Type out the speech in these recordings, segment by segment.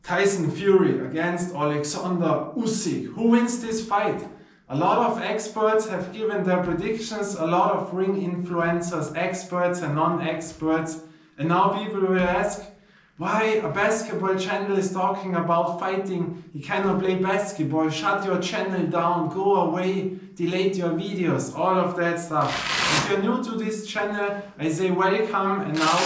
Tyson Fury against Alexander Usyk. Who wins this fight? A lot of experts have given their predictions, a lot of ring influencers, experts and non-experts. And now people will ask, why a basketball channel is talking about fighting? You cannot play basketball, shut your channel down, go away, delete your videos, all of that stuff. If you're new to this channel, I say welcome, and now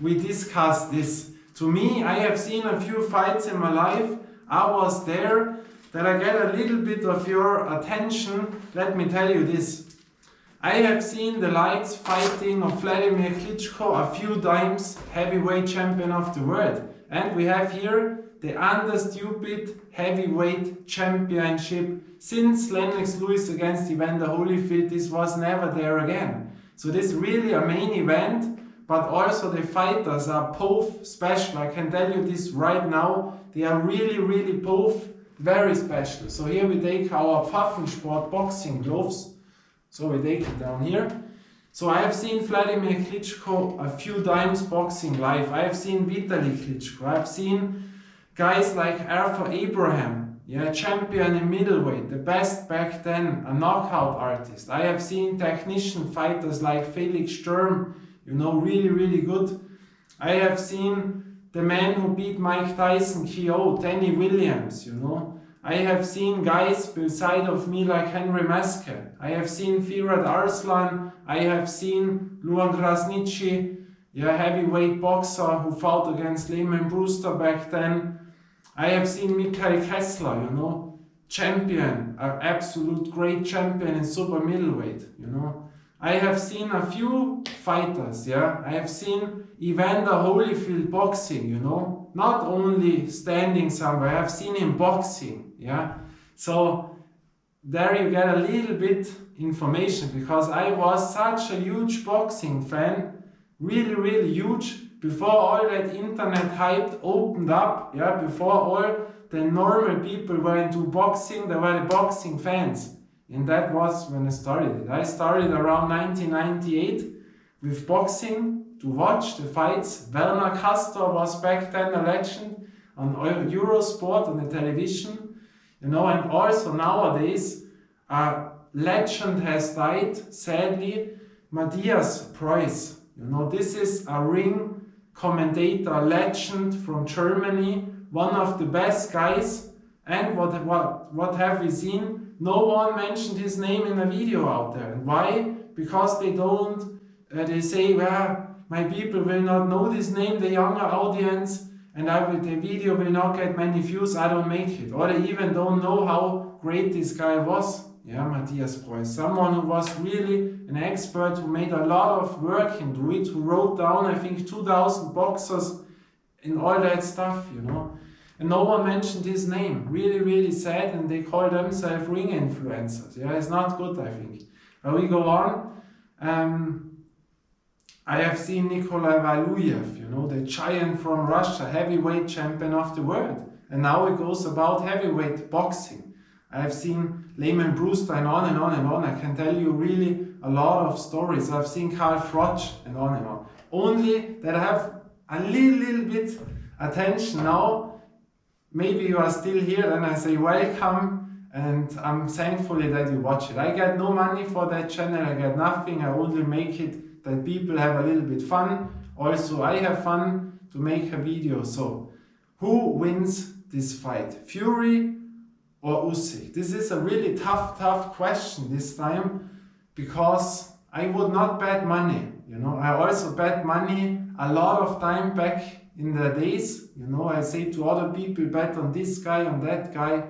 we discuss this. To me, I have seen a few fights in my life. I was there. That I get a little bit of your attention, let me tell you this. I have seen the likes fighting of Vladimir Klitschko a few times, heavyweight champion of the world. And we have here the under-stupid heavyweight championship. Since Lennox Lewis against Evander Holyfield, this was never there again. So this is really a main event, but also the fighters are both special. I can tell you this right now, they are really both very special. So here we take our Pfaffensport boxing gloves. So we take it down here. So I have seen Vladimir Klitschko a few times boxing live. I have seen Vitaly Klitschko. I have seen guys like Arthur Abraham, champion in middleweight, the best back then, a knockout artist. I have seen technician fighters like Felix Sturm, really good. I have seen the man who beat Mike Tyson KO, Danny Williams, I have seen guys beside of me like Henry Maske. I have seen Firat Arslan. I have seen Luan Krasniqi, heavyweight boxer who fought against Lehman Brewster back then. I have seen Mikhail Kessler, champion, an absolute great champion in super middleweight, I have seen a few fighters, I have seen Evander Holyfield boxing, not only standing somewhere, I have seen him boxing, So there you get a little bit information, because I was such a huge boxing fan, really huge, before all that internet hype opened up, before all the normal people were into boxing, there were the boxing fans. And that was when I started it. I started around 1998 with boxing to watch the fights. Werner Castor was back then a legend on Eurosport on the television. And also nowadays a legend has died, sadly, Matthias Preuss. This is a ring commentator legend from Germany, one of the best guys. And what have we seen? No one mentioned his name in a video out there. And why? Because they don't, they say, well, my people will not know this name, the younger audience, and the video will not get many views, I don't make it. Or they even don't know how great this guy was. Matthias Preuss. Someone who was really an expert, who made a lot of work into it, who wrote down, I think, 2,000 boxers and all that stuff, And no one mentioned his name. Really sad, and they call themselves ring influencers. It's not good, I think. But we go on. I have seen Nikolai Valuyev, the giant from Russia, heavyweight champion of the world. And now it goes about heavyweight boxing. I have seen Lehman Brewster and on and on. I can tell you really a lot of stories. I've seen Karl Froch and on. Only that I have a little bit attention now. Maybe you are still here, then I say welcome, and I'm thankful that you watch it. I get no money for that channel, I get nothing, I only make it that people have a little bit fun. Also, I have fun to make a video. So, who wins this fight? Fury or Usyk? This is a really tough question this time, because I would not bet money. I also bet money a lot of time back in the days. I say to other people, bet on this guy, on that guy.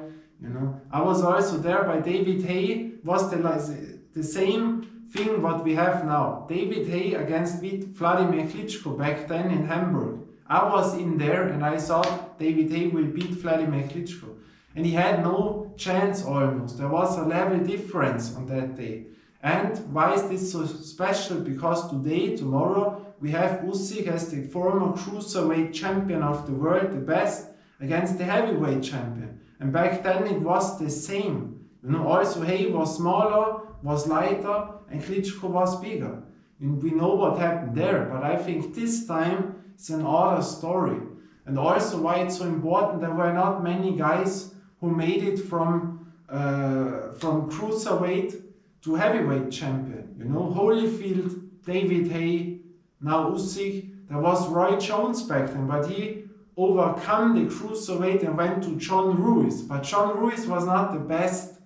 I was also there by David Haye. Was the same thing what we have now. David Haye against Vladimir Klitschko back then in Hamburg. I was in there and I thought David Haye will beat Vladimir Klitschko. And he had no chance almost. There was a level difference on that day. And why is this so special? Because today, tomorrow, we have Usyk as the former cruiserweight champion of the world, the best, against the heavyweight champion. And back then it was the same. Also Haye was smaller, was lighter, and Klitschko was bigger. And we know what happened there, but I think this time it's another story. And also why it's so important, there were not many guys who made it from cruiserweight to heavyweight champion. You know, Holyfield, David Haye, now Usyk. There was Roy Jones back then, but he overcome the cruiserweight and went to John Ruiz. But John Ruiz was not the best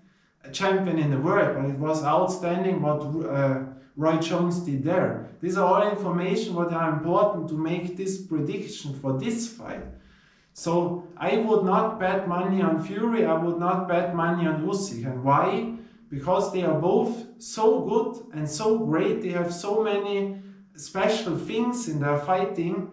champion in the world, but it was outstanding what Roy Jones did there. These are all information what are important to make this prediction for this fight. So I would not bet money on Fury, I would not bet money on Usyk. And why? Because they are both so good and so great, they have so many special things in their fighting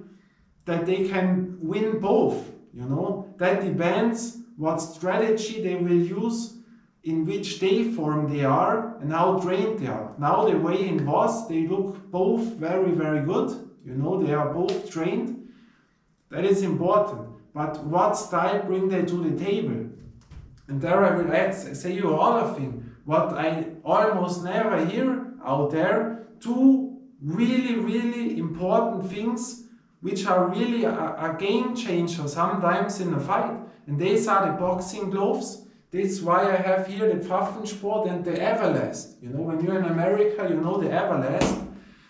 that they can win both, you know. That depends what strategy they will use, in which day form they are and how trained they are. Now the weigh-in was, they look both very, very good, you know, they are both trained. That is important. But what style bring they to the table? And there I will say you another thing, what I almost never hear out there, two really, really important things which are really a game changer sometimes in a fight. And these are the boxing gloves. This is why I have here the Pfaffensport and the Everlast. You know, when you're in America, you know the Everlast.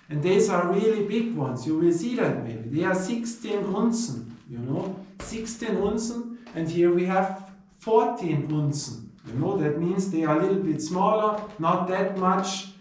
And these are really big ones. You will see that maybe. They are 16 Unzen, you know, 16 Unzen. And here we have 14 Unzen. You know, that means they are a little bit smaller, not that much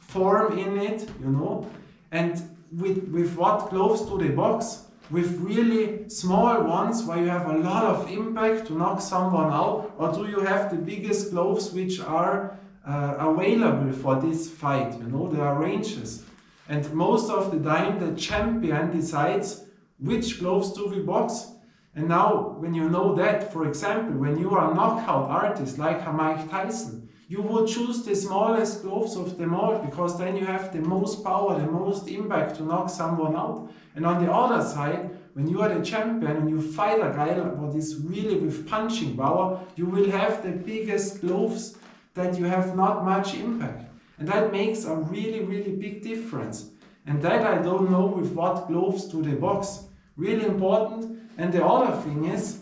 form in it, you know. And with what gloves do they box? With really small ones where you have a lot of impact to knock someone out, or do you have the biggest gloves which are available for this fight? You know, there are ranges. And most of the time the champion decides which gloves do we box. And now when you know that, for example, when you are a knockout artist like a Mike Tyson, you would choose the smallest gloves of them all, because then you have the most power, the most impact to knock someone out. And on the other side, when you are the champion and you fight a guy what is really with punching power, you will have the biggest gloves that you have not much impact. And that makes a really, really big difference. And that I don't know with what gloves do they box. Really important. And the other thing is,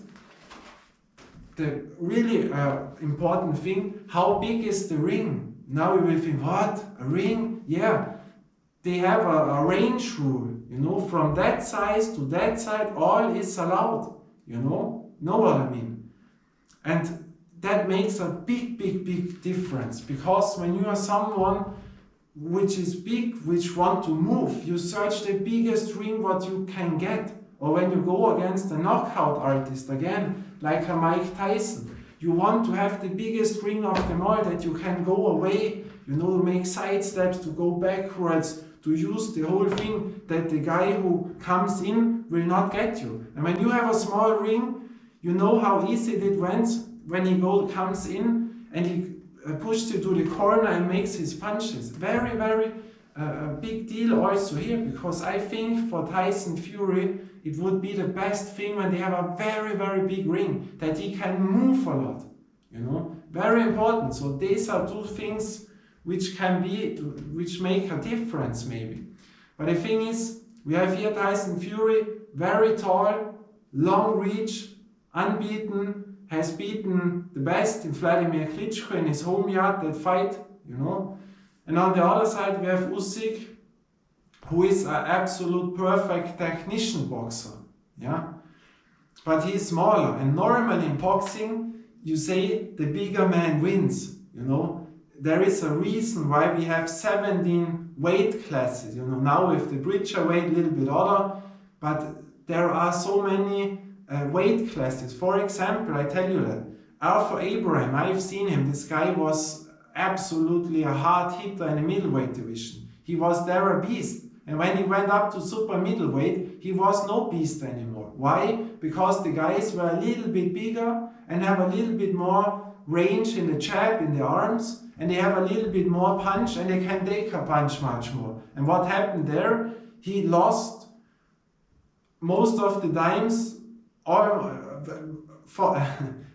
the really important thing, how big is the ring? Now you will think, what? A ring? Yeah. They have a range rule, you know, from that size to that side, all is allowed, you know what I mean? And that makes a big, big, big difference, because when you are someone which is big, which want to move, you search the biggest ring what you can get. Or when you go against a knockout artist, again, like a Mike Tyson, you want to have the biggest ring of them all, that you can go away, you know, make side steps, to go backwards, to use the whole thing, that the guy who comes in will not get you. And when you have a small ring, you know how easy it went when he comes in and he pushes you to the corner and makes his punches. Very, very big deal also here, because I think for Tyson Fury, it would be the best thing when they have a very, very big ring, that he can move a lot, you know, very important. So these are two things which which make a difference maybe. But the thing is, we have here Tyson Fury, very tall, long reach, unbeaten, has beaten the best in Vladimir Klitschko in his home yard, that fight, you know. And on the other side we have Usyk, who is an absolute perfect technician boxer, yeah. But he's smaller, and normally in boxing, you say the bigger man wins, you know. There is a reason why we have 17 weight classes, you know. Now with the bridger weight a little bit other, but there are so many weight classes. For example, I tell you that Alpha Abraham, I've seen him, this guy was absolutely a hard hitter in the middleweight division. He was there a beast. And when he went up to super middleweight, he was no beast anymore. Why? Because the guys were a little bit bigger and have a little bit more range in the jab, in the arms, and they have a little bit more punch, and they can take a punch much more. And what happened there? He lost most of the times, or for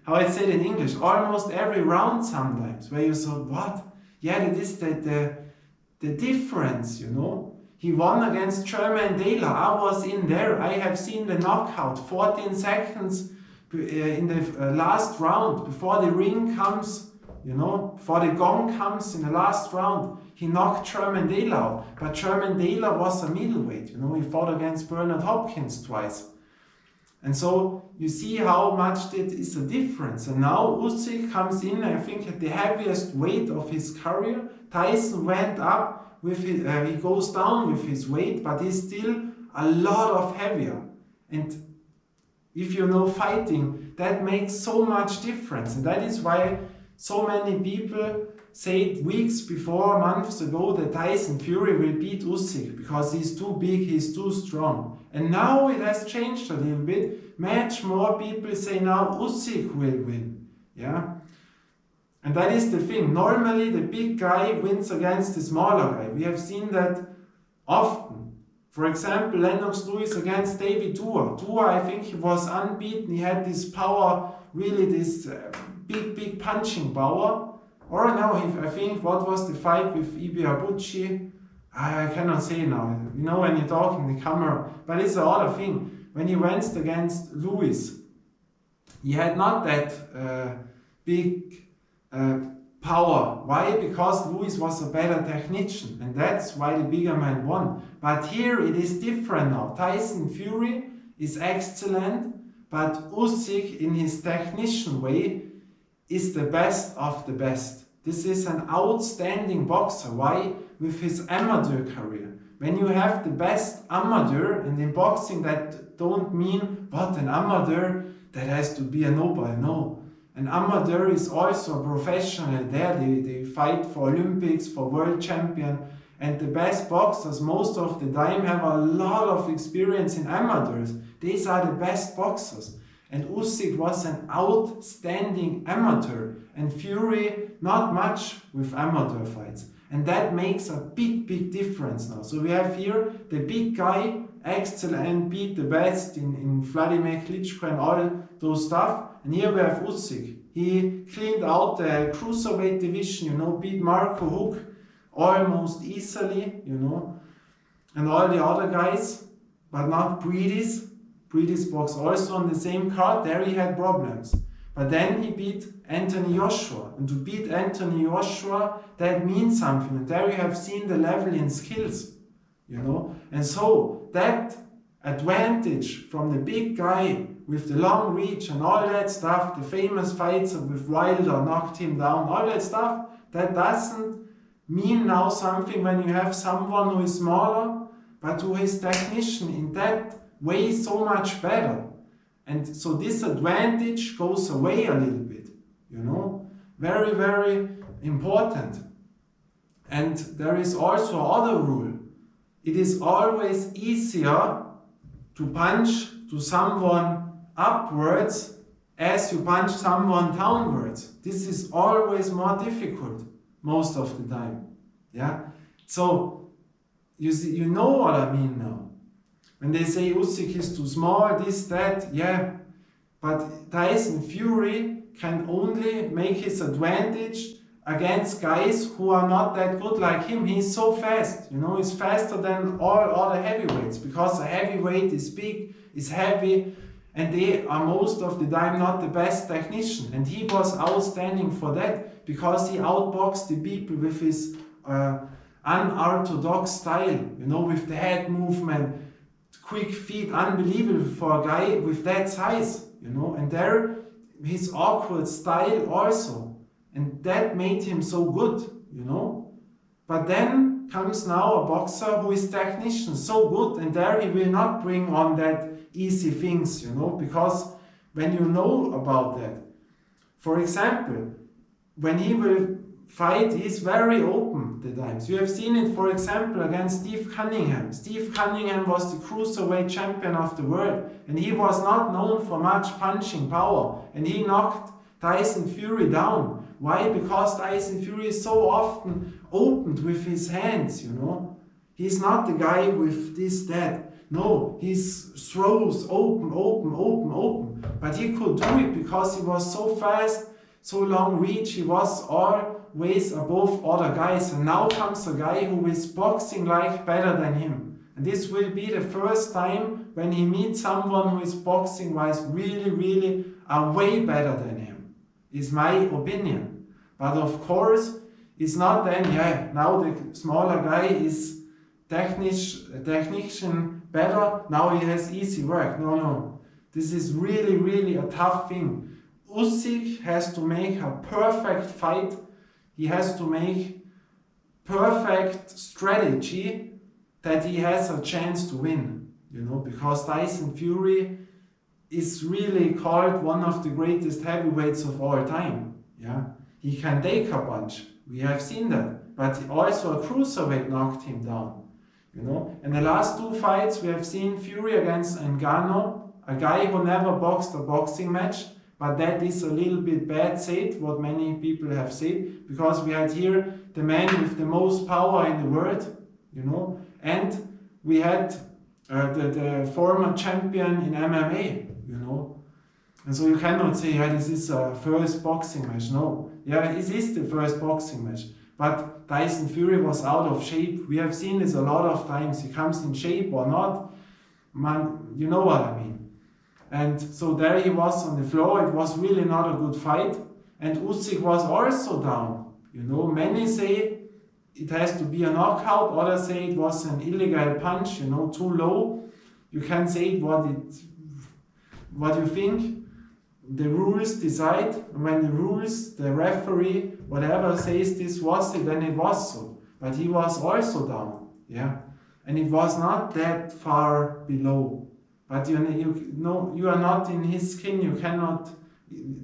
how I say it in English, almost every round sometimes, where you thought, what? Yeah, that is the difference, you know. He won against German Taylor. I was in there. I have seen the knockout, 14 seconds in the last round, before the ring comes, you know, before the gong comes in the last round. He knocked German Taylor out. But German Taylor was a middleweight, you know, he fought against Bernard Hopkins twice. And so you see how much that is a difference. And now Usyk comes in, I think, at the heaviest weight of his career. Tyson went up with his, he goes down with his weight, but he's still a lot of heavier. And if you know fighting, that makes so much difference. And that is why so many people said weeks before, months ago, that Tyson Fury will beat Usyk because he's too big, he's too strong. And now it has changed a little bit. Much more people say now Usyk will win. Yeah? And that is the thing. Normally the big guy wins against the smaller guy. We have seen that often. For example, Lennox Lewis against David Tua. Tua, I think he was unbeaten. He had this power, really this big punching power. Or no, I think, what was the fight with Ibeabuchi? I cannot say now. You know when you talk in the camera. But it's the other thing. When he went against Lewis, he had not that big power. Why? Because Lewis was a better technician, and that's why the bigger man won. But here it is different now. Tyson Fury is excellent, but Usyk in his technician way is the best of the best. This is an outstanding boxer. Why? With his amateur career. When you have the best amateur, and in boxing that don't mean, what, an amateur, that has to be a nobody. No. An amateur is also a professional there. They fight for Olympics, for world champion. And the best boxers most of the time have a lot of experience in amateurs. These are the best boxers. And Usyk was an outstanding amateur. And Fury, not much with amateur fights. And that makes a big difference now. So we have here the big guy, excellent, beat the best in Vladimir Klitschko and all those stuff. And here we have Usyk. He cleaned out the cruiserweight division, you know, beat Marco Huck almost easily, you know, and all the other guys, but not Breedy's. Breedy's box also on the same card. There he had problems. But then he beat Anthony Joshua. And to beat Anthony Joshua, that means something. And there you have seen the level in skills, you know. And so that advantage from the big guy with the long reach and all that stuff, the famous fights with Wilder knocked him down, all that stuff, that doesn't mean now something when you have someone who is smaller, but who is technician in that way so much better. And so this advantage goes away a little bit, you know, very important. And there is also another rule. It is always easier to punch to someone upwards as you punch someone downwards. This is always more difficult most of the time. Yeah. So you see, you know what I mean now. When they say Usyk is too small, this, that, yeah. But Tyson Fury can only make his advantage against guys who are not that good like him. He's so fast, you know, he's faster than all other heavyweights, because a heavyweight is big, is heavy, and they are most of the time not the best technician. And he was outstanding for that, because he outboxed the people with his unorthodox style, you know, with the head movement, quick feet, unbelievable for a guy with that size, you know. And there, his awkward style also. And that made him so good, you know. But then comes now a boxer who is technician, so good, and there he will not bring on that easy things, you know, because when you know about that, for example, when he will fight, he's very open the times. You have seen it, for example, against Steve Cunningham. Steve Cunningham was the cruiserweight champion of the world, and he was not known for much punching power, and he knocked Tyson Fury down. Why? Because Tyson Fury is so often opened with his hands, you know. He's not the guy with this, that. No, he throws open. But he could do it because he was so fast, so long reach, he was always above other guys. And now comes a guy who is boxing like better than him. And this will be the first time when he meets someone who is boxing wise really, really are way better than him, is my opinion. But of course, it's not then, yeah, now the smaller guy is technician better, now he has easy work. No, no. This is really, really a tough thing. Usyk has to make a perfect fight. He has to make perfect strategy that he has a chance to win. You know, because Tyson Fury is really called one of the greatest heavyweights of all time. Yeah, he can take a punch. We have seen that. But also a cruiserweight knocked him down. You know, in the last two fights we have seen Fury against Ngannou, a guy who never boxed a boxing match, but that is a little bit bad said, what many people have said, because we had here the man with the most power in the world, you know, and we had the former champion in MMA, you know. And so you cannot say, yeah, this is a first boxing match. No, yeah, it is the first boxing match. But Tyson Fury was out of shape. We have seen this a lot of times. He comes in shape or not. Man, you know what I mean. And so there he was on the floor. It was really not a good fight. And Usyk was also down. You know, many say it has to be a knockout. Others say it was an illegal punch, you know, too low. You can say what you think. The rules decide. When the rules, the referee, whatever says this was it, then it was so. But he was also down, yeah. And it was not that far below. But you know, you are not in his skin. You cannot.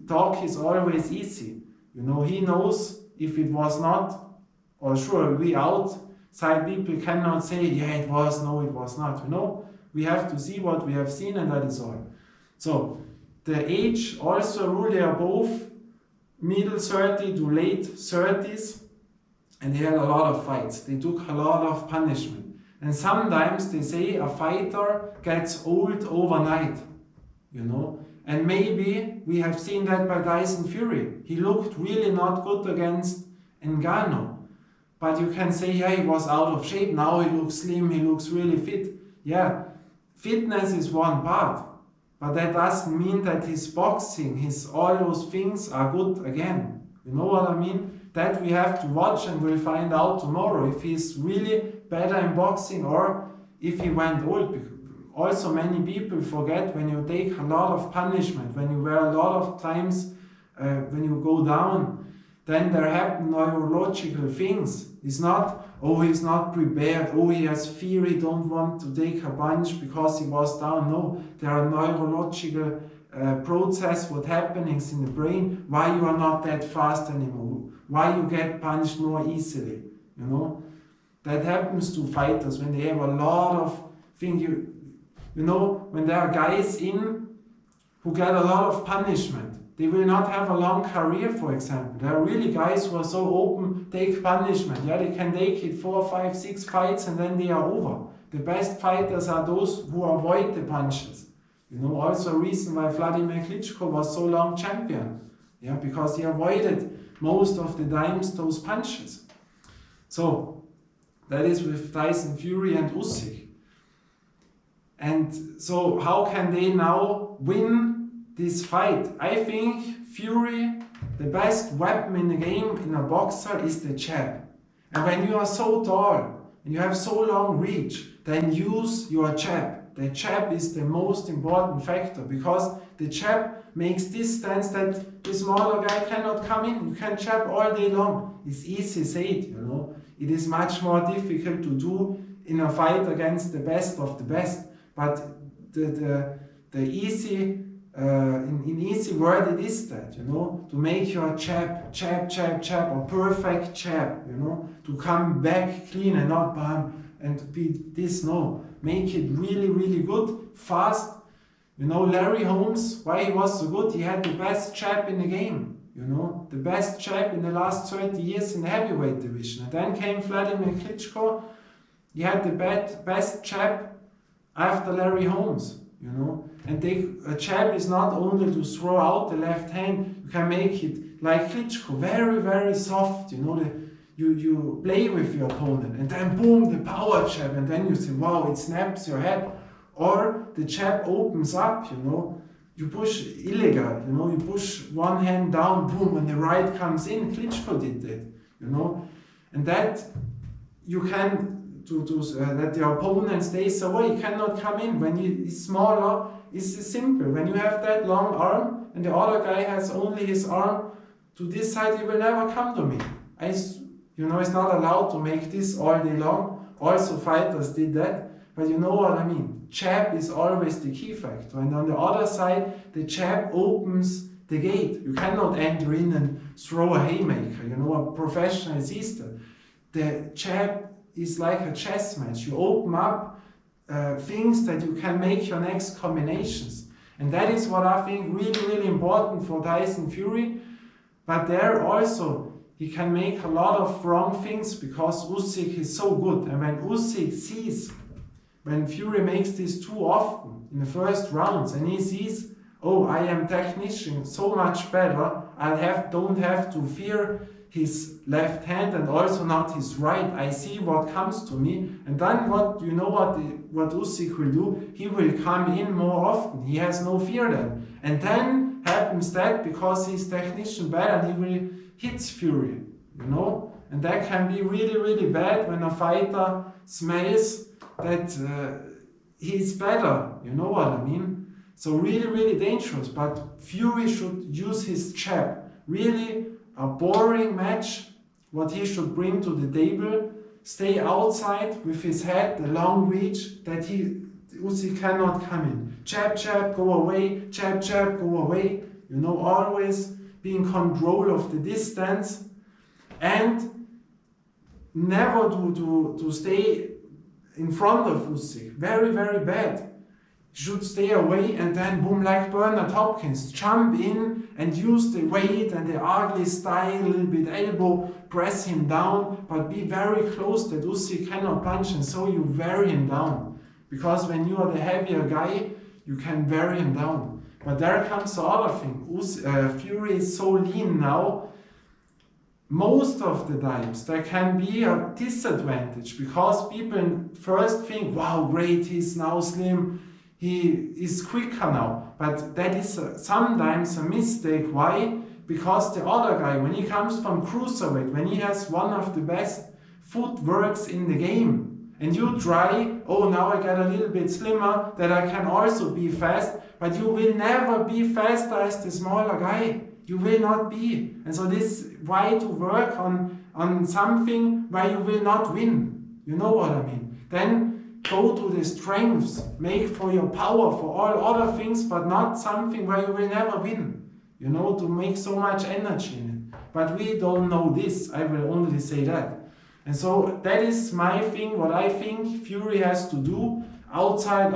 Talk is always easy. You know, he knows if it was not, or sure, we outside people cannot say, yeah, it was, no, it was not. You know, we have to see what we have seen, and that is all. So, the age also rule, they are both middle 30 to late 30s, and they had a lot of fights. They took a lot of punishment. And sometimes they say a fighter gets old overnight, you know. And maybe we have seen that by Tyson Fury. He looked really not good against Ngannou. But you can say, yeah, he was out of shape. Now he looks slim, he looks really fit. Yeah, fitness is one part. But that doesn't mean that his boxing, all those things are good again. You know what I mean? That we have to watch, and we'll find out tomorrow if he's really better in boxing or if he went old. Also, many people forget when you take a lot of punishment, when you wear a lot of times, when you go down, then there happen neurological things. It's not, oh, he's not prepared, oh, he has fear, he don't want to take a punch because he was down. No, there are neurological process, what happenings in the brain, why you are not that fast anymore, why you get punched more easily, you know. That happens to fighters when they have a lot of things. You know, when there are guys in who get a lot of punishment, they will not have a long career, for example. There are really guys who are so open, take punishment. Yeah, they can take it 4, 5, 6 fights and then they are over. The best fighters are those who avoid the punches. You know, also a reason why Vladimir Klitschko was so long champion. Yeah, because he avoided most of the times those punches. So, that is with Tyson Fury and Usyk. And so how can they now win this fight? I think Fury, the best weapon in the game in a boxer is the jab. And when you are so tall and you have so long reach, then use your jab. The jab is the most important factor because the jab makes distance that the smaller guy cannot come in. You can jab all day long. It's easy said, you know. It is much more difficult to do in a fight against the best of the best. But the easy, in easy word it is that, you know, to make your jab, a perfect jab, you know, to come back clean and not bam and be this, no. Make it really, really good, fast. You know, Larry Holmes, why he was so good, he had the best jab in the game, you know, the best jab in the last 30 years in the heavyweight division. And then came Vladimir Klitschko, he had the best jab after Larry Holmes, you know. And a jab is not only to throw out the left hand, you can make it like Klitschko, very, very soft, you know. You play with your opponent, and then boom, the power jab, and then you say, wow, it snaps your head. Or the jab opens up, you know. You push illegal, you know, you push one hand down, boom, and the right comes in. Klitschko did that, you know. And that you can, that the opponent stays away, he cannot come in. When he is smaller, it's simple. When you have that long arm, and the other guy has only his arm to this side, he will never come to me. You know, it's not allowed to make this all day long. Also fighters did that. But you know what I mean. Jab is always the key factor. And on the other side, the jab opens the gate. You cannot enter in and throw a haymaker. You know, a professional sees that. The jab is like a chess match. You open up things that you can make your next combinations. And that is what I think really, really important for Tyson Fury. But there also, he can make a lot of wrong things because Usyk is so good. And when Usyk sees, when Fury makes this too often in the first rounds, and he sees, oh, I am technician so much better, don't have to fear his left hand and also not his right. I see what comes to me, and then what Usyk will do? He will come in more often. He has no fear then, and then happens that because he's technician better, he will hit Fury, you know, and that can be really, really bad when a fighter smells that he's better, you know what I mean? So really, really dangerous, but Fury should use his jab. Really a boring match, what he should bring to the table, stay outside with his head, the long reach, that Usyk cannot come in. Jab, jab, go away, jab, jab, go away, you know, always be in control of the distance, and never to stay in front of Usyk. Very, very bad. Should stay away and then boom, like Bernard Hopkins, jump in and use the weight and the ugly style, a little bit elbow, press him down, but be very close that Usyk cannot punch, and so you wear him down. Because when you are the heavier guy, you can wear him down. But there comes the other thing. Fury is so lean now. Most of the times there can be a disadvantage because people first think, wow, great, he's now slim, he is quicker now. But that is sometimes a mistake. Why? Because the other guy, when he comes from cruiserweight, when he has one of the best footworks in the game, and you try, oh, now I get a little bit slimmer, that I can also be fast, but you will never be faster as the smaller guy. You will not be. And so this, why to work on something where you will not win? You know what I mean? Then go to the strengths, make for your power, for all other things, but not something where you will never win. You know, to make so much energy in it. But we don't know this, I will only say that. And so that is my thing, what I think Fury has to do. Outside,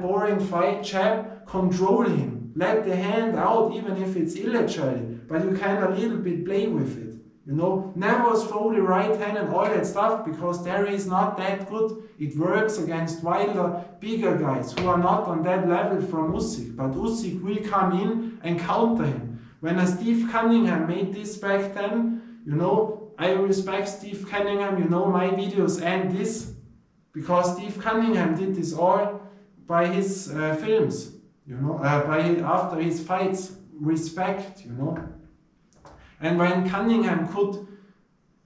boring fight, jab, control him. Let the hand out, even if it's illegally, but you can a little bit play with it. You know, never throw the right hand and all that stuff, because there is not that good. It works against wilder, bigger guys who are not on that level from Usyk. But Usyk will come in and counter him. When a Steve Cunningham made this back then, you know, I respect Steve Cunningham, you know, my videos and this, because Steve Cunningham did this all by his films. You know, after his fights, respect, you know. And when Cunningham could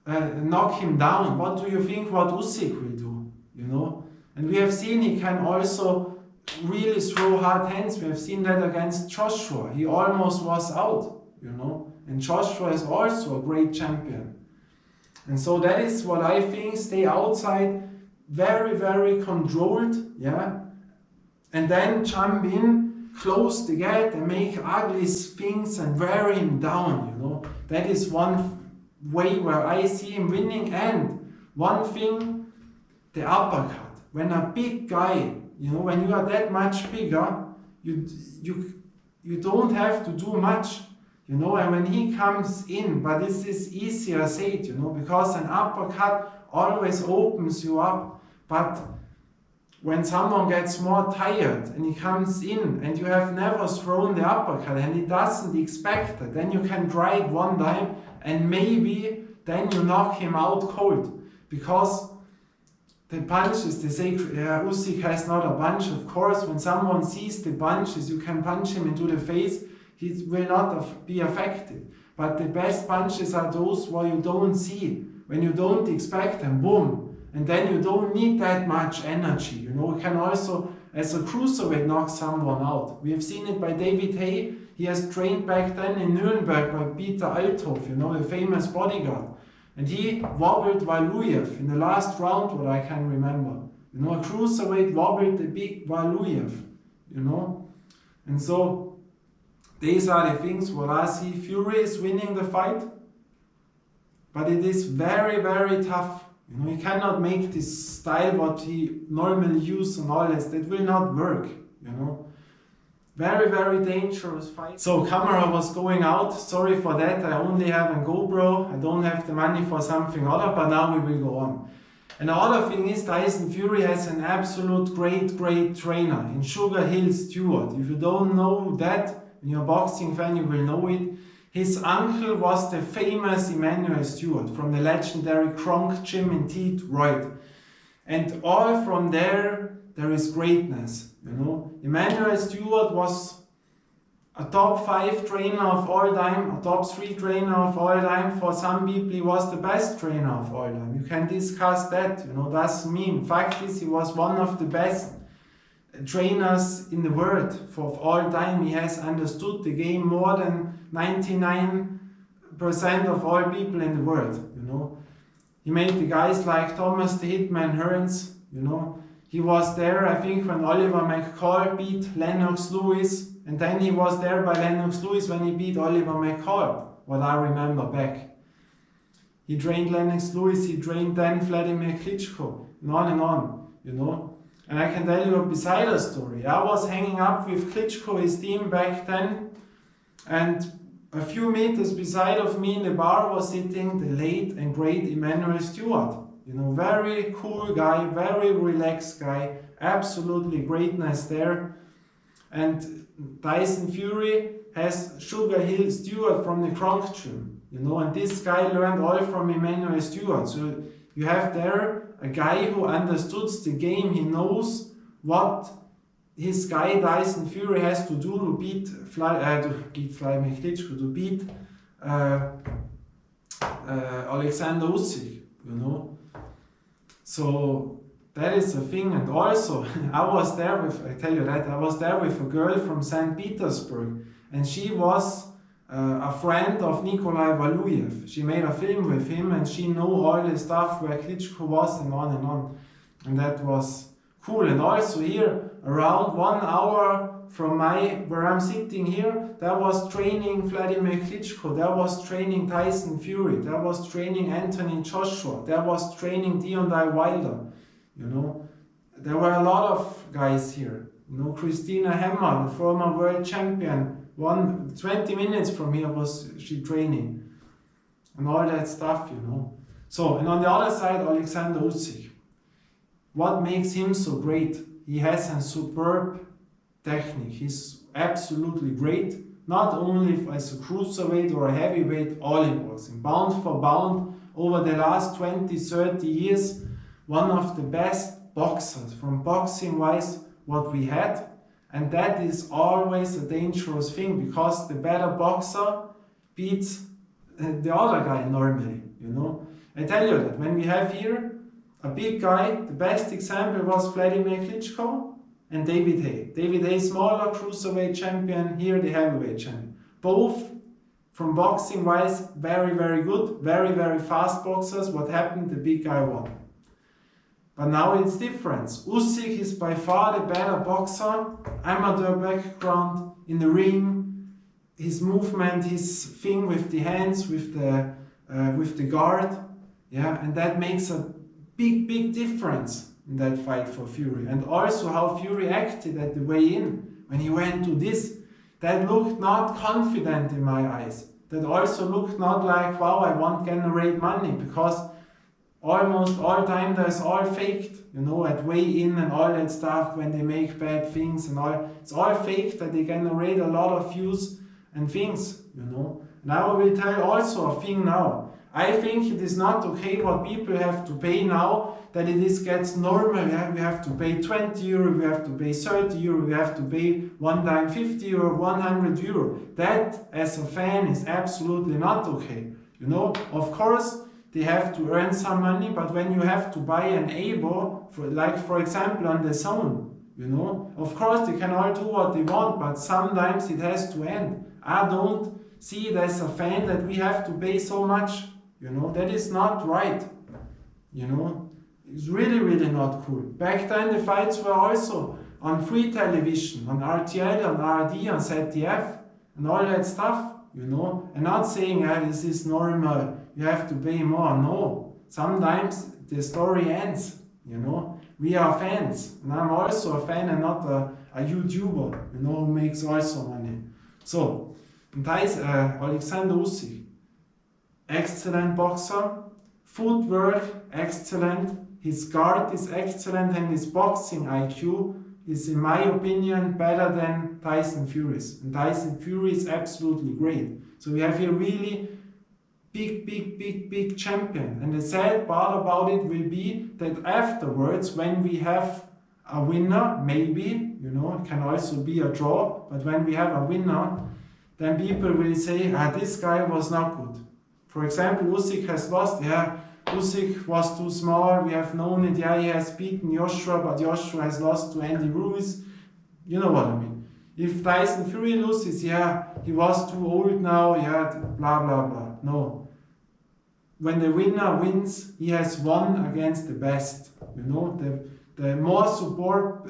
knock him down, what do you think what Usyk will do, you know? And we have seen he can also really throw hard hands. We have seen that against Joshua. He almost was out, you know. And Joshua is also a great champion. And so that is what I think, stay outside, very, very controlled, yeah. And then jump in, close the gate and make ugly things and wear him down, you know. That is one way where I see him winning. And one thing, the uppercut. When a big guy, you know, when you are that much bigger, you don't have to do much, you know. And when he comes in, but this is easier said, you know, because an uppercut always opens you up. But when someone gets more tired and he comes in and you have never thrown the uppercut and he doesn't expect it, then you can try it one time and maybe then you knock him out cold. Because the punches, they say Usyk has not a punch. Of course, when someone sees the punches, you can punch him into the face, he will not be affected. But the best punches are those where you don't see, when you don't expect them, boom. And then you don't need that much energy. You know, you can also, as a cruiserweight, knock someone out. We have seen it by David Hay. He has trained back then in Nuremberg by Peter Althoff, you know, the famous bodyguard. And he wobbled Valuyev in the last round, what I can remember. You know, a cruiserweight wobbled the big Valuyev, you know. And so, these are the things what I see. Fury is winning the fight, but it is very, very tough. You know, he cannot make this style what he normally uses and all this. That will not work, you know. Very, very dangerous fight. So camera was going out. Sorry for that. I only have a GoPro. I don't have the money for something other, but now we will go on. And the other thing is Tyson Fury has an absolute great trainer in Sugar Hill Stewart. If you don't know that, when you're a boxing fan, you will know it. His uncle was the famous Emmanuel Stewart from the legendary Kronk Gym in Detroit. And all from there is greatness, you know. Emmanuel Stewart was a top 5 trainer of all time, a top 3 trainer of all time. For some people, he was the best trainer of all time. You can discuss that, you know, doesn't mean. Fact is, he was one of the best trainers in the world for all time. He has understood the game more than 99% of all people in the world, you know. He made the guys like Thomas the Hitman Hearns, you know. He was there, I think, when Oliver McCall beat Lennox Lewis, and then he was there by Lennox Lewis when he beat Oliver McCall, what I remember back. He trained Lennox Lewis, he trained then Vladimir Klitschko, and on, you know. And I can tell you a beside a story. I was hanging up with Klitschko, his team back then, and a few meters beside of me in the bar was sitting the late and great Emmanuel Stewart. You know, very cool guy, very relaxed guy, absolutely greatness there. And Tyson Fury has Sugar Hill Stewart from the Kronk Gym, you know, and this guy learned all from Emmanuel Stewart. So you have there a guy who understood the game. He knows what his guy Tyson Fury has to do to beat Vladimir Klitschko, to beat Alexander Usyk, you know. So that is the thing. And also I was there with a girl from St. Petersburg, and she was a friend of Nikolai Valuyev. She made a film with him and she knew all the stuff where Klitschko was and on. And that was cool. And also here, around 1 hour from where I'm sitting here, there was training Vladimir Klitschko, there was training Tyson Fury, there was training Anthony Joshua, there was training Deontay Wilder, you know. There were a lot of guys here, you know. Christina Hammer, the former world champion, 20 minutes from here was she training, and all that stuff, you know. So, and on the other side, Alexander Usyk. What makes him so great? He has a superb technique. He's absolutely great, not only as a cruiserweight or a heavyweight, all in boxing. Bound for bound, over the last 20-30 years, one of the best boxers, from boxing-wise, what we had. And that is always a dangerous thing, because the better boxer beats the other guy normally, you know. I tell you that when we have here a big guy, the best example was Vladimir Klitschko and David Hay. David Hay, smaller cruiserweight champion, here the heavyweight champion. Both, from boxing wise, very, very good, very, very fast boxers. What happened? The big guy won. But now it's different. Usyk is by far the better boxer, amateur background in the ring, his movement, his thing with the hands, with the guard, yeah, and that makes a big difference in that fight for Fury. And also how Fury acted at the weigh-in when he went to this, that looked not confident in my eyes. That also looked not like, wow, I want to generate money, because almost all time there's all faked, you know, at weigh-in and all that stuff when they make bad things and all. It's all faked that they generate a lot of views and things, you know. Now I will tell you also a thing now. I think it is not okay what people have to pay now, that it is gets normal. Yeah? We have to pay 20 euro, we have to pay 30 euro, we have to pay one time 50 euro, 100 euro. That as a fan is absolutely not okay. You know, of course they have to earn some money, but when you have to buy an abo, for example on the zone, you know, of course they can all do what they want, but sometimes it has to end. I don't see it as a fan that we have to pay so much. You know, that is not right. You know, it's really, really not cool. Back then the fights were also on free television, on RTL, on RD, on ZDF, and all that stuff, you know, and not saying, this is normal, you have to pay more. No, sometimes the story ends, you know. We are fans, and I'm also a fan and not a YouTuber, you know, who makes also money. So, Alexander Usyk, excellent boxer, footwork excellent, his guard is excellent, and his boxing IQ is, in my opinion, better than Tyson Fury's. And Tyson Fury is absolutely great. So we have here really big champion. And the sad part about it will be that afterwards, when we have a winner, maybe, you know, it can also be a draw, but when we have a winner, then people will say, this guy was not good. For example, Usyk has lost. Yeah, Usyk was too small. We have known it. Yeah, he has beaten Joshua, but Joshua has lost to Andy Ruiz. You know what I mean. If Tyson Fury loses, yeah, he was too old now. Yeah, blah blah blah. No. When the winner wins, he has won against the best. You know, the more superb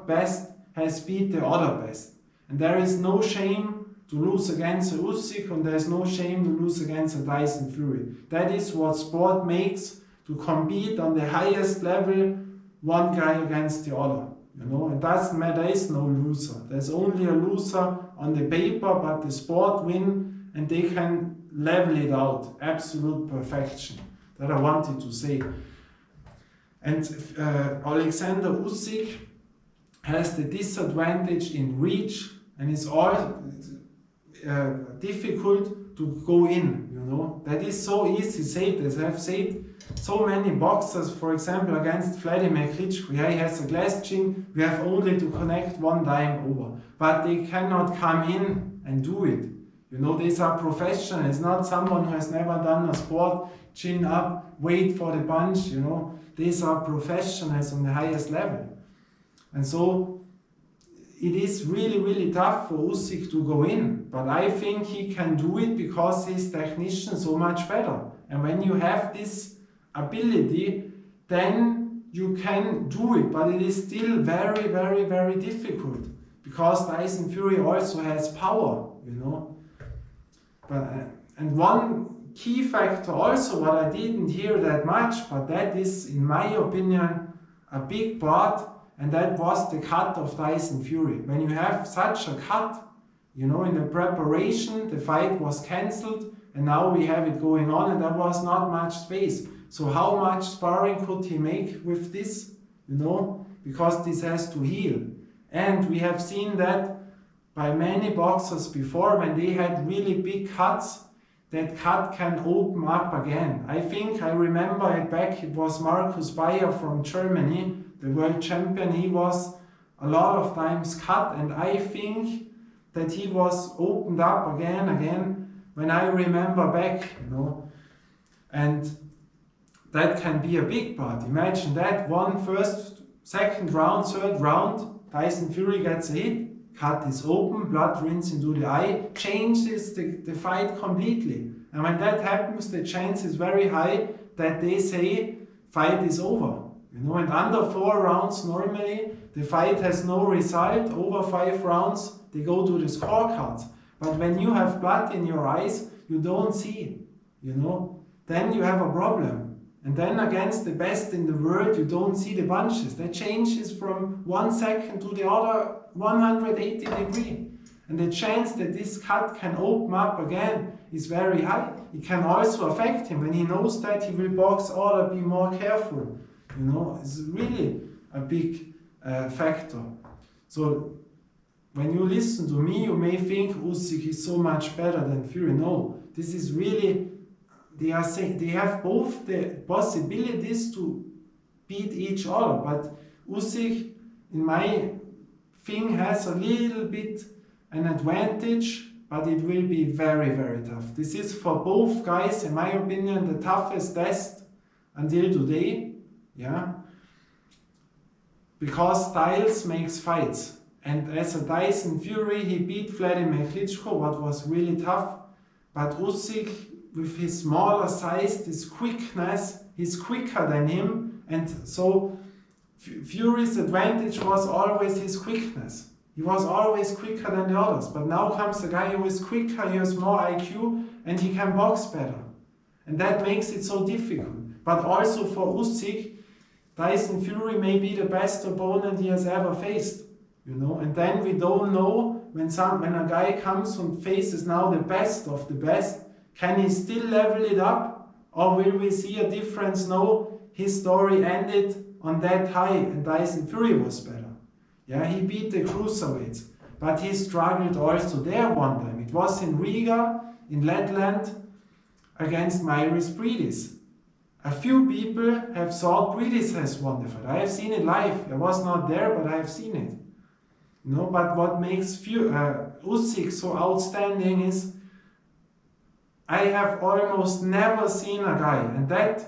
best has beat the other best, and there is no shame to lose against a Usyk, and there's no shame to lose against a Tyson Fury. That is what sport makes, to compete on the highest level, one guy against the other. You know, it doesn't matter, there is no loser. There's only a loser on the paper, but the sport win, and they can level it out. Absolute perfection. That I wanted to say. And Alexander Usyk has the disadvantage in reach, and it's all difficult to go in, you know. That is so easy said, as I've said, so many boxers, for example, against Vladimir Klitschko, yeah, he has a glass chin, we have only to connect one time over, but they cannot come in and do it. You know, these are professionals. It's not someone who has never done a sport, chin up, wait for the punch, you know. These are professionals on the highest level. And so it is really, really tough for Usyk to go in, but I think he can do it because his technician is so much better. And when you have this ability, then you can do it, but it is still very, very, very difficult, because Tyson Fury also has power, you know. But and one key factor also, what I didn't hear that much, but that is, in my opinion, a big part, and that was the cut of Tyson Fury. When you have such a cut, you know, in the preparation, the fight was cancelled, and now we have it going on, and there was not much space. So how much sparring could he make with this, you know, because this has to heal. And we have seen that by many boxers before, when they had really big cuts, that cut can open up again. I think I remember it back, it was Markus Bayer from Germany, the world champion. He was a lot of times cut, and I think that he was opened up again when I remember back, you know. And that can be a big part. Imagine that, one first, second round, third round, Tyson Fury gets a hit, cut is open, blood rinse into the eye, changes the fight completely. And when that happens, the chance is very high that they say fight is over. You know, and under 4 rounds normally the fight has no result. Over 5 rounds they go to the scorecards. But when you have blood in your eyes, you don't see, you know, then you have a problem. And then against the best in the world, you don't see the punches. That changes from 1 second to the other 180 degrees. And the chance that this cut can open up again is very high. It can also affect him. When he knows that, he will box or be more careful. You know, it's really a big factor. So when you listen to me, you may think Usyk is so much better than Fury. No, this is really, they are saying they have both the possibilities to beat each other. But Usyk, in my thing, has a little bit an advantage, but it will be very, very tough. This is for both guys, in my opinion, the toughest test until today. Yeah, because styles makes fights. And as a Tyson Fury, he beat Vladimir Klitschko, what was really tough. But Usyk, with his smaller size, this quickness, he's quicker than him. And so Fury's advantage was always his quickness. He was always quicker than the others. But now comes a guy who is quicker, he has more IQ, and he can box better. And that makes it so difficult. But also for Usyk, Tyson Fury may be the best opponent he has ever faced. You know, and then we don't know when a guy comes and faces now the best of the best, can he still level it up, or will we see a difference? No, his story ended on that high, and Tyson Fury was better. Yeah, he beat the cruiserweights, but he struggled also there one time. It was in Riga, in Letland, against Myris Briedis. A few people have thought Briedis has won the fight. I have seen it live. I was not there, but I have seen it. You know, but what makes Usyk so outstanding is I have almost never seen a guy, and that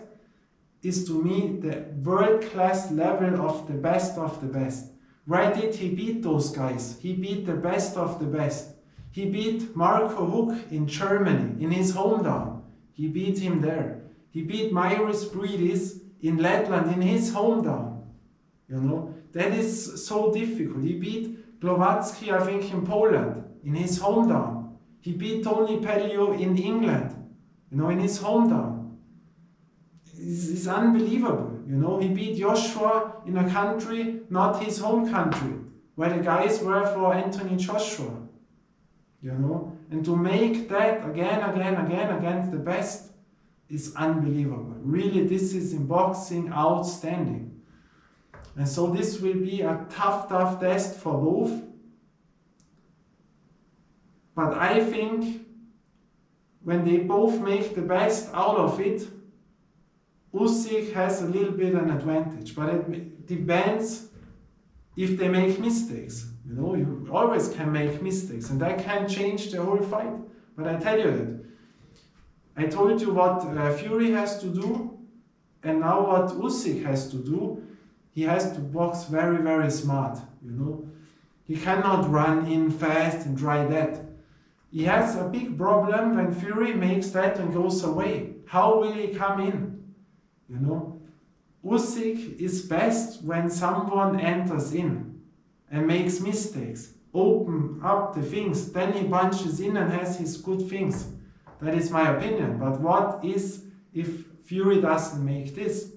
is to me the world-class level of the best of the best. Where did he beat those guys? He beat the best of the best. He beat Marco Huck in Germany, in his hometown. He beat him there. He beat Myris Briedis in Letland, in his hometown. You know, that is so difficult. He beat Glowacki, I think, in Poland, in his hometown. He beat Tony Pellew in England, you know, in his hometown. It's unbelievable, you know. He beat Joshua in a country, not his home country, where the guys were for Anthony Joshua, you know. And to make that again against the best is unbelievable. Really, this is in boxing outstanding. And so this will be a tough test for both. But I think when they both make the best out of it, Usyk has a little bit an advantage. But it depends if they make mistakes. You know, you always can make mistakes, and that can change the whole fight. But I tell you that. I told you what Fury has to do, and now what Usyk has to do. He has to box very, very smart, you know. He cannot run in fast and try that. He has a big problem when Fury makes that and goes away. How will he come in? You know. Usyk is best when someone enters in and makes mistakes, open up the things, then he punches in and has his good things. That is my opinion. But what is if Fury doesn't make this?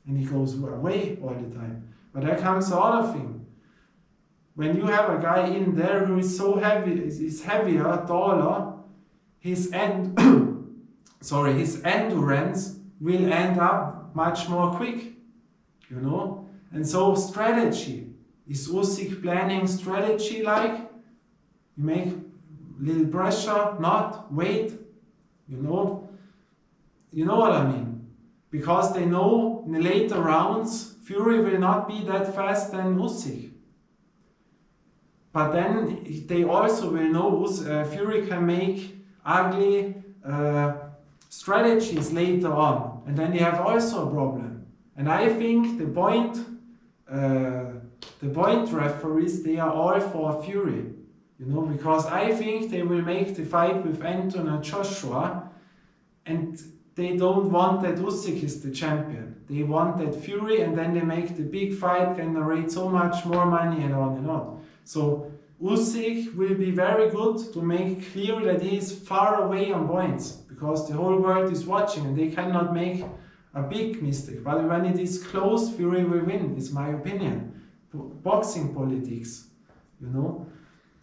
And he goes away all the time. But there comes the other thing. When you have a guy in there who is so heavy, is heavier, taller, his his endurance will end up much more quick. You know? And so strategy. Is Usyk planning strategy like? You make little pressure, not wait. You know what I mean? Because they know in the later rounds, Fury will not be that fast than Usyk. But then they also will know Fury can make ugly strategies later on. And then they have also a problem. And I think the point referees, they are all for Fury. You know, because I think they will make the fight with Anthony Joshua, and they don't want that Usyk is the champion. They want that Fury, and then they make the big fight, generate so much more money and on and on. So Usyk will be very good to make clear that he is far away on points, because the whole world is watching and they cannot make a big mistake. But when it is close, Fury will win, is my opinion. Boxing politics, you know.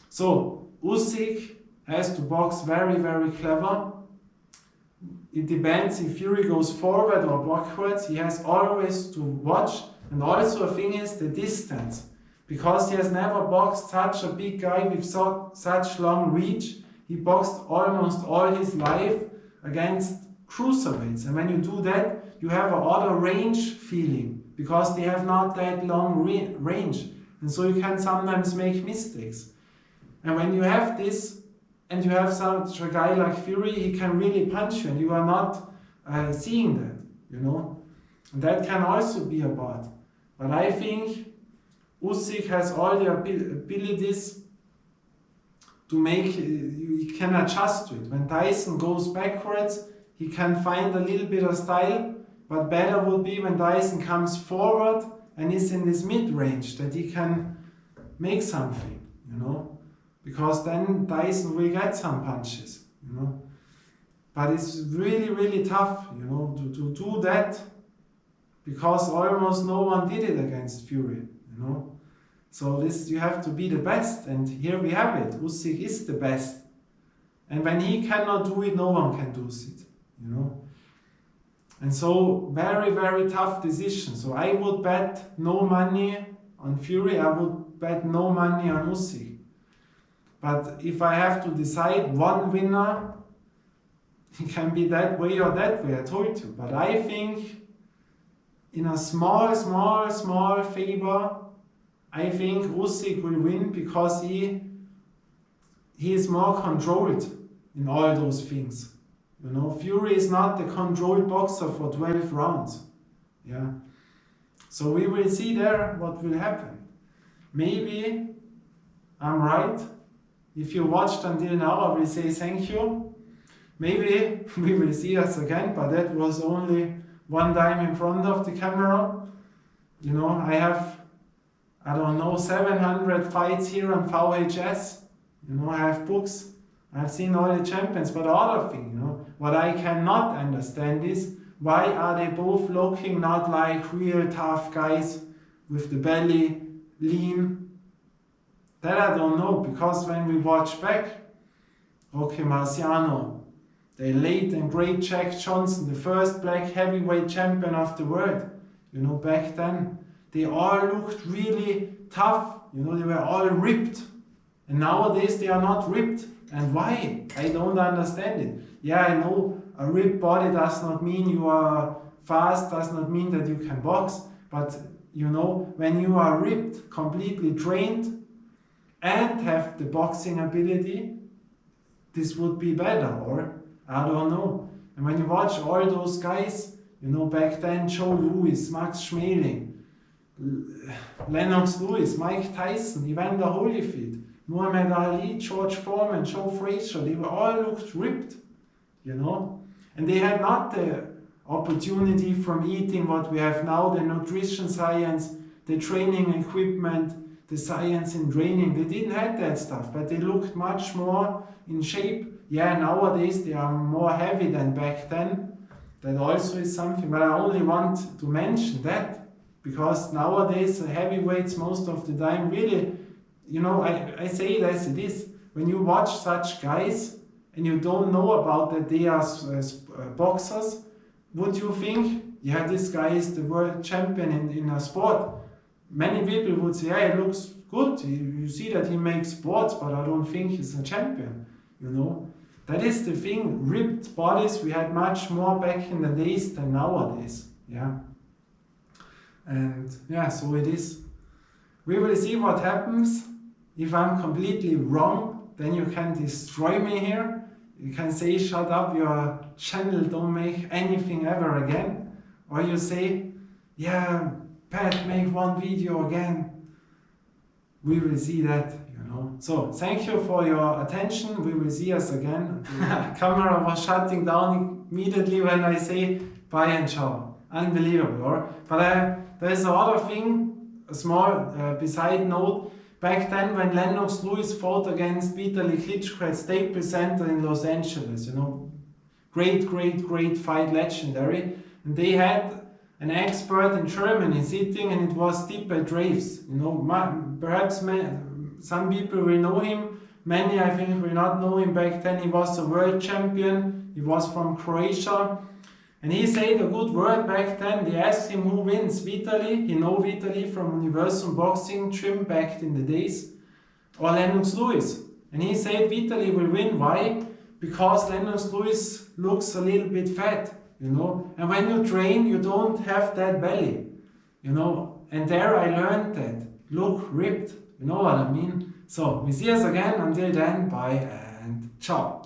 So Usyk has to box very, very clever. It depends if Fury goes forward or backwards. He has always to watch. And also the thing is the distance. Because he has never boxed such a big guy with such long reach. He boxed almost all his life against cruiserweights. And when you do that, you have a other range feeling. Because they have not that long range. And so you can sometimes make mistakes. And when you have this, and you have such a guy like Fury, he can really punch you, and you are not seeing that, you know. And that can also be a part. But I think Usyk has all the abilities to make, he can adjust to it. When Tyson goes backwards, he can find a little bit of style, but better would be when Tyson comes forward and is in this mid-range, that he can make something, you know. Because then Tyson will get some punches, you know. But it's really, really tough, you know, to do that, because almost no one did it against Fury, you know. So this, you have to be the best, and here we have it. Usyk is the best. And when he cannot do it, no one can do it, you know. And so, very, very tough decision. So I would bet no money on Fury, I would bet no money on Usyk. But if I have to decide one winner, it can be that way or that way, I told you. But I think in a small favor, I think Usyk will win because he is more controlled in all those things. You know, Fury is not the controlled boxer for 12 rounds. Yeah. So we will see there what will happen. Maybe I'm right. If you watched until now, I will say thank you. Maybe we will see us again, but that was only one time in front of the camera. You know, I have, I don't know, 700 fights here on VHS. You know, I have books. I've seen all the champions, but other thing, you know, what I cannot understand is why are they both looking not like real tough guys with the belly lean? That I don't know, because when we watch back, Roque Marciano, the late and great Jack Johnson, the first black heavyweight champion of the world, you know, back then, they all looked really tough, you know, they were all ripped. And nowadays they are not ripped. And why? I don't understand it. Yeah, I know a ripped body does not mean you are fast, does not mean that you can box, but you know, when you are ripped, completely trained, and have the boxing ability, this would be better, or I don't know. And when you watch all those guys, you know, back then, Joe Louis, Max Schmeling, Lennox Lewis, Mike Tyson, Evander Holyfield, Muhammad Ali, George Foreman, Joe Frazier, they were all looked ripped, you know. And they had not the opportunity from eating what we have now, the nutrition science, the training equipment, the science in training. They didn't have that stuff, but they looked much more in shape. Yeah, nowadays they are more heavy than back then. That also is something, but I only want to mention that because nowadays the heavyweights most of the time really, you know, I say it as it is. When you watch such guys and you don't know about that they are boxers, would you think, yeah, this guy is the world champion in a sport? Many people would say, yeah, he looks good, you see that he makes sports, but I don't think he's a champion, you know. That is the thing, ripped bodies we had much more back in the days than nowadays, yeah. And yeah, so it is. We will see what happens. If I'm completely wrong, then you can destroy me here. You can say, shut up, your channel, don't make anything ever again. Or you say, yeah, Pat, make one video again. We will see that, you know. So, thank you for your attention. We will see us again. The camera was shutting down immediately when I say bye and ciao. Unbelievable, or? But there's another thing, a small beside note. Back then, when Lennox Lewis fought against Vitaly Klitschko at Staples Center in Los Angeles, you know, great fight, legendary. And they had an expert in Germany sitting, and it was Stipe Draves. You know, perhaps some people will know him Many, I think, will not know him back then. He was a world champion. He was from Croatia. And he said a good word back then. They asked him who wins, Vitaly. He know Vitaly from Universal Boxing Gym back in the days. Or Lennox Lewis. And he said Vitaly will win. Why? Because Lennox Lewis looks a little bit fat, you know. And when you train, you don't have that belly, you know. And there I learned that. Look ripped, you know what I mean? So, we see us again. Until then, bye and ciao.